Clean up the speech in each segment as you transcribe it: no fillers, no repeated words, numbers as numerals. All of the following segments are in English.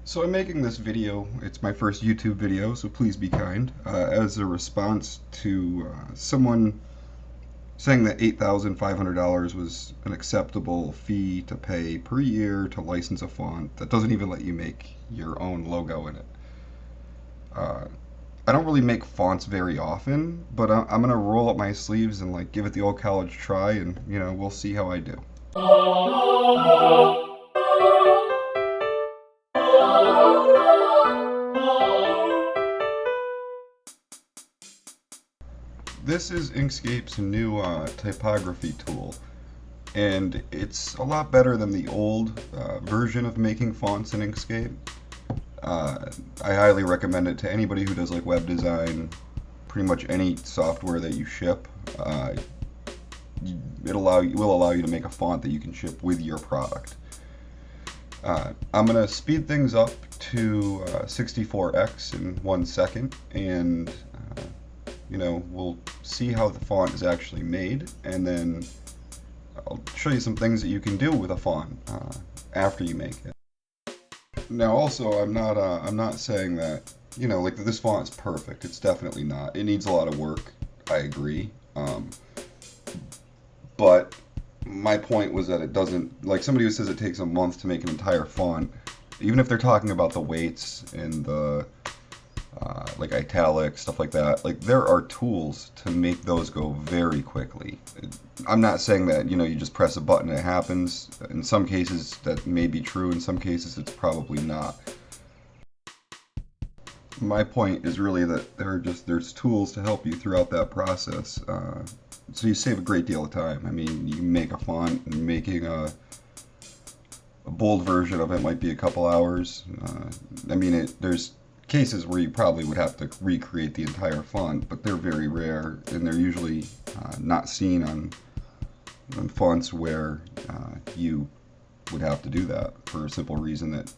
So I'm making this video, it's my first YouTube video, so please be kind, as a response to someone saying that $8,500 was an acceptable fee to pay per year to license a font that doesn't even let you make your own logo in it. Uh, I don't really make fonts very often, but I'm gonna roll up my sleeves and like give it the old college try, and we'll see how I do. This is Inkscape's new typography tool, and it's a lot better than the old version of making fonts in Inkscape. I highly recommend it to anybody who does like web design, pretty much any software that you ship. Will allow you to make a font that you can ship with your product. I'm gonna speed things up to 64x in 1 second, and we'll see how the font is actually made, and then I'll show you some things that you can do with a font after you make it. Now, also, I'm not saying that like this font is perfect. It's definitely not. It needs a lot of work. I agree. But my point was that it doesn't, like somebody who says it takes a month to make an entire font, even if they're talking about the weights and the like italics, stuff like that, like there are tools to make those go very quickly. I'm not saying that you just press a button and it happens. In some cases that may be true, in some cases it's probably not. My point is really that there's tools to help you throughout that process, so you save a great deal of time. I mean, you make a font, and making a bold version of it might be a couple hours. I mean, there's cases where you probably would have to recreate the entire font, but they're very rare, and they're usually not seen on fonts where you would have to do that, for a simple reason that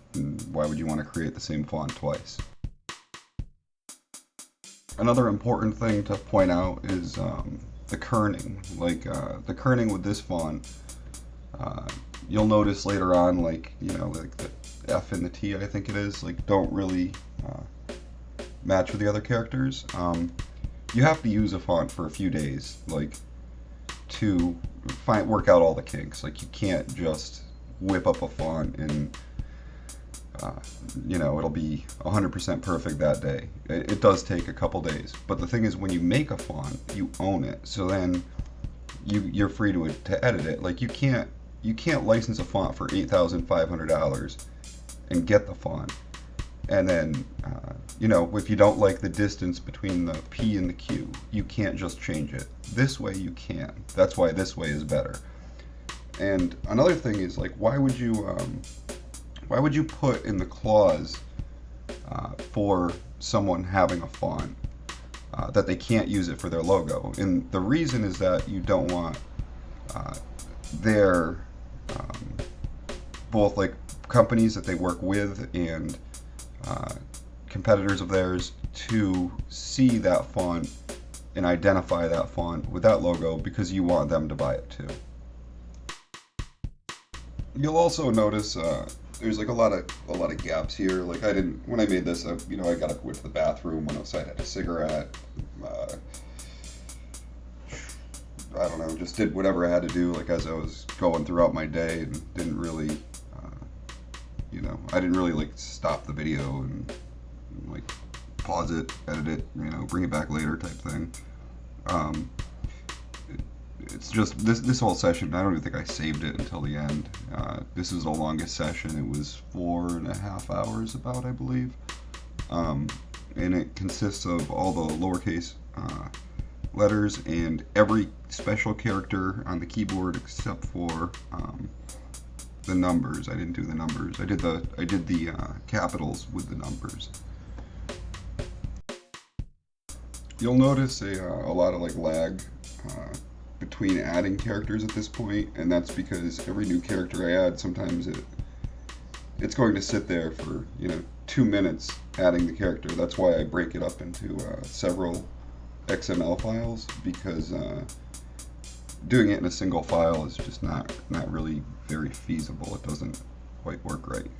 why would you want to create the same font twice? Another important thing to point out is the kerning. Like the kerning with this font, you'll notice later on, like like the F and the T, I think it is, like don't really match with the other characters. You have to use a font for a few days, like to work out all the kinks. Like you can't just whip up a font and it'll be 100% perfect that day. It does take a couple days, but the thing is, when you make a font, you own it. So then you're free to edit it. Like you can't license a font for $8,500 and get the font, and then if you don't like the distance between the P and the Q, you can't just change it. This way you can. That's why this way is better. And another thing is, like, why would you put in the clause for someone having a font that they can't use it for their logo? And the reason is that you don't want their both like companies that they work with and competitors of theirs to see that font and identify that font with that logo, because you want them to buy it too. You'll also notice there's like a lot of gaps here. Like when I made this, I got up, went to the bathroom, went outside, had a cigarette. I don't know, just did whatever I had to do, like as I was going throughout my day, and didn't really, I didn't really like stop the video and like pause it, edit it, bring it back later type thing. It's just this whole session, I don't even think I saved it until the end. This is the longest session. It was 4.5 hours about, I believe. And it consists of all the lowercase letters and every special character on the keyboard except for the numbers. I didn't do the numbers. I did the capitals with the numbers. You'll notice a lot of like lag between adding characters at this point, and that's because every new character I add, sometimes it's going to sit there for 2 minutes adding the character. That's why I break it up into several XML files, because doing it in a single file is just not really very feasible. It doesn't quite work right.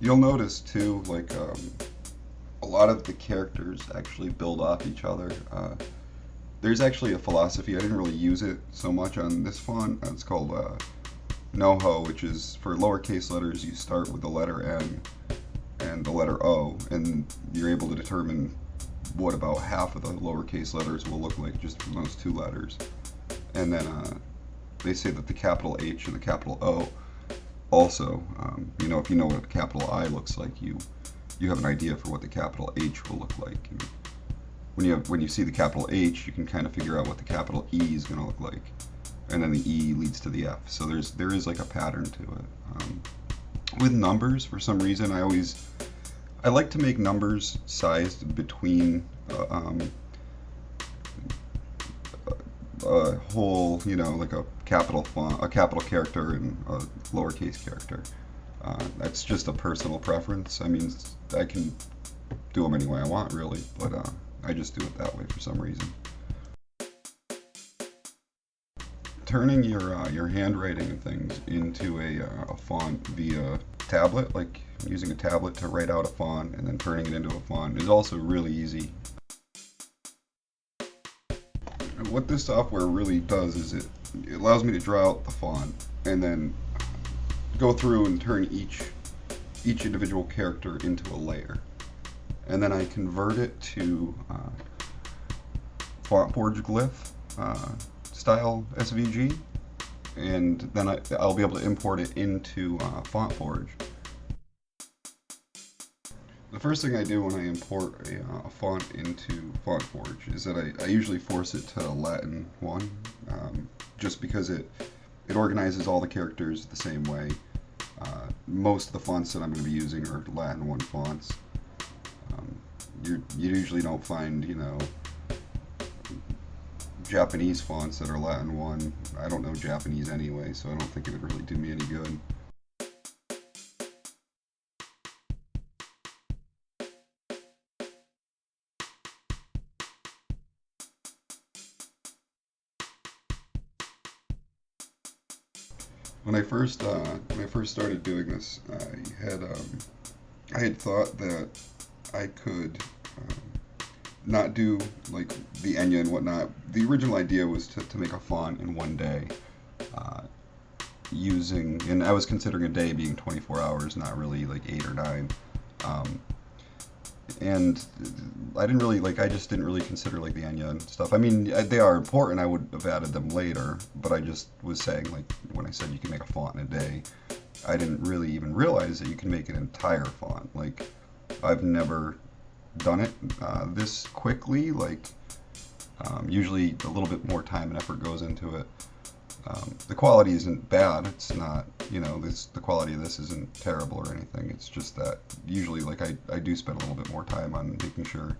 You'll notice too, like a lot of the characters actually build off each other. There's actually a philosophy. I didn't really use it so much on this font. It's called NoHo, which is for lowercase letters. You start with the letter N and the letter O, and you're able to determine what about half of the lowercase letters will look like just from those two letters. And then they say that the capital H and the capital O also, if you know what a capital I looks like, you have an idea for what the capital H will look like. And when you see the capital H, you can kind of figure out what the capital E is going to look like, and then the E leads to the F. So there is like a pattern to it. With numbers, for some reason, I like to make numbers sized between a whole, like a capital font, a capital character, and a lowercase character. That's just a personal preference. I mean, I can do them any way I want, really, but I just do it that way for some reason. Turning your handwriting and things into a font via tablet, like using a tablet to write out a font and then turning it into a font, is also really easy. And what this software really does is it allows me to draw out the font and then go through and turn each individual character into a layer, and then I convert it to FontForge glyph style SVG, and then I'll be able to import it into FontForge. The first thing I do when I import a font into FontForge is that I usually force it to Latin 1, just because it organizes all the characters the same way. Most of the fonts that I'm going to be using are Latin 1 fonts. You usually don't find, Japanese fonts that are Latin 1. I don't know Japanese anyway, so I don't think it would really do me any good. When I first started doing this, I had thought that I could not do like the Enya and whatnot. The original idea was to make a font in one day, uh, and I was considering a day being 24 hours, not really like 8 or 9. Um, and I just didn't really consider like the Enya and stuff. I mean, they are important. I would have added them later, but I just was saying, like, when I said you can make a font in a day, I didn't really even realize that you can make an entire font. Like, I've never done it this quickly. Like, usually a little bit more time and effort goes into it. The quality isn't bad. It's not, the quality of this isn't terrible or anything. It's just that usually, like, I do spend a little bit more time on making sure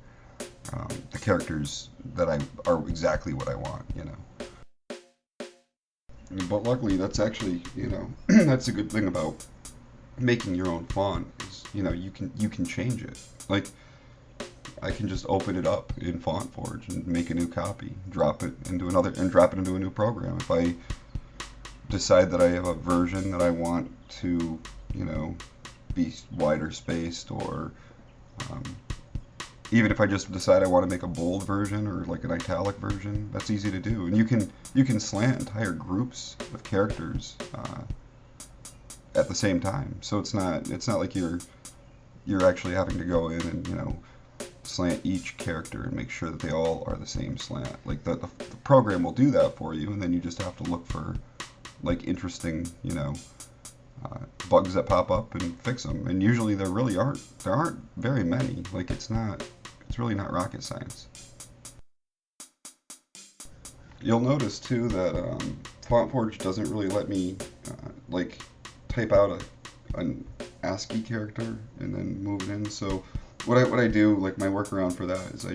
the characters that I are exactly what I want. But luckily, that's actually, that's a good thing about making your own font is, you can change it. Like, I can just open it up in FontForge and make a new copy, drop it into a new program. If I decide that I have a version that I want to, be wider spaced, or um, even if I just decide I want to make a bold version or like an italic version, that's easy to do. And you can slant entire groups of characters at the same time. So it's not like you're actually having to go in and slant each character and make sure that they all are the same slant. Like the program will do that for you, and then you just have to look for like interesting, bugs that pop up and fix them. And usually there aren't very many. Like it's really not rocket science. You'll notice too that FontForge doesn't really let me like type out an ASCII character and then move it in. So what I do, like my workaround for that is I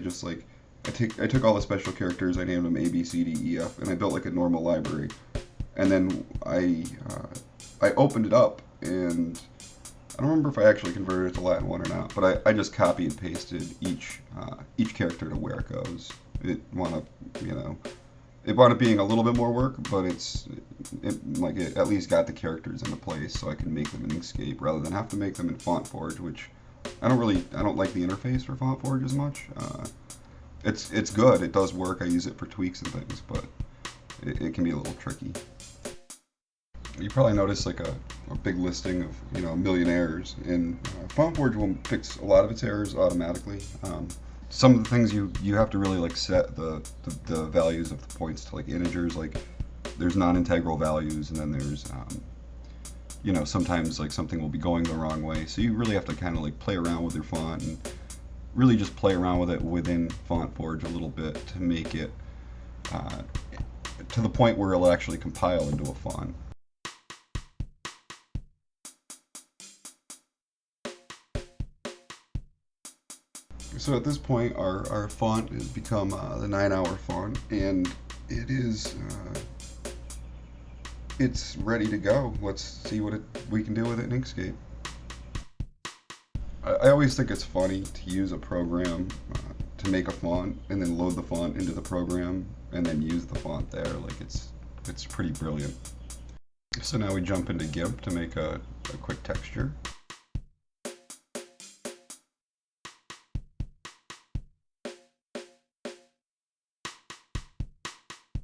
took all the special characters, I named them A, B, C, D, E, F, and I built like a normal library. And then I opened it up, and I don't remember if I actually converted it to Latin 1 or not, but I just copy and pasted each character to where it goes. It wound up being a little bit more work, but it at least got the characters into place so I can make them in Inkscape rather than have to make them in FontForge, which I don't like the interface for FontForge as much. It's good. It does work. I use it for tweaks and things, but it can be a little tricky. You probably noticed like a big listing of a million errors, and FontForge will fix a lot of its errors automatically. Some of the things you have to really like set the values of the points to like integers. Like there's non-integral values, and then there's sometimes like something will be going the wrong way. So you really have to kind of like play around with your font and really just play around with it within FontForge a little bit to make it to the point where it'll actually compile into a font. So at this point, our font has become the 9-hour font, and it's ready to go. Let's see what we can do with it in Inkscape. I always think it's funny to use a program to make a font and then load the font into the program and then use the font there. Like it's pretty brilliant. So now we jump into GIMP to make a quick texture.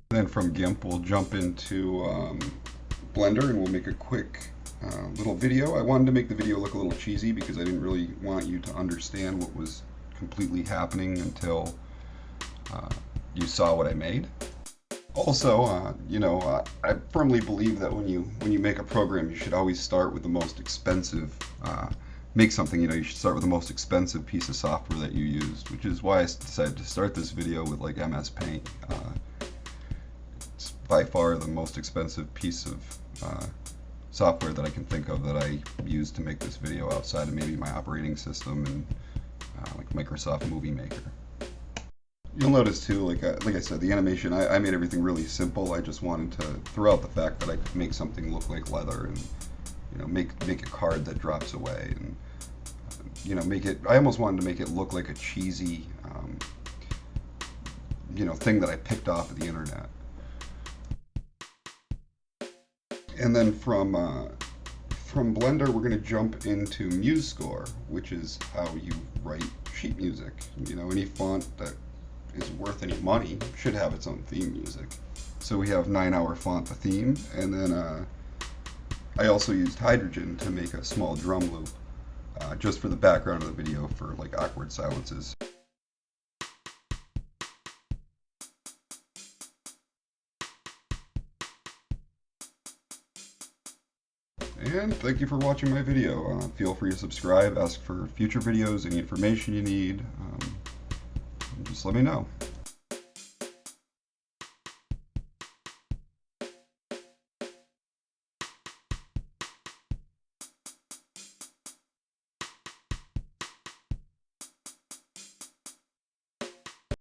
Then from GIMP, we'll jump into Blender and we'll make a quick little video. I wanted to make the video look a little cheesy because I didn't really want you to understand what was completely happening until you saw what I made. Also, I firmly believe that when you make a program, you should always start with the most expensive. Make something, you should start with the most expensive piece of software that you used, which is why I decided to start this video with like MS Paint. By far the most expensive piece of software that I can think of that I used to make this video outside of maybe my operating system and like Microsoft Movie Maker. You'll notice too, like I said, the animation, I made everything really simple. I just wanted to throw out the fact that I could make something look like leather and make a card that drops away and I almost wanted to make it look like a cheesy thing that I picked off of the internet. And then from Blender, we're going to jump into MuseScore, which is how you write sheet music. Any font that is worth any money should have its own theme music. So we have 9-hour font, the theme, and then I also used Hydrogen to make a small drum loop just for the background of the video for like awkward silences. And thank you for watching my video. Feel free to subscribe, ask for future videos, any information you need. Just let me know.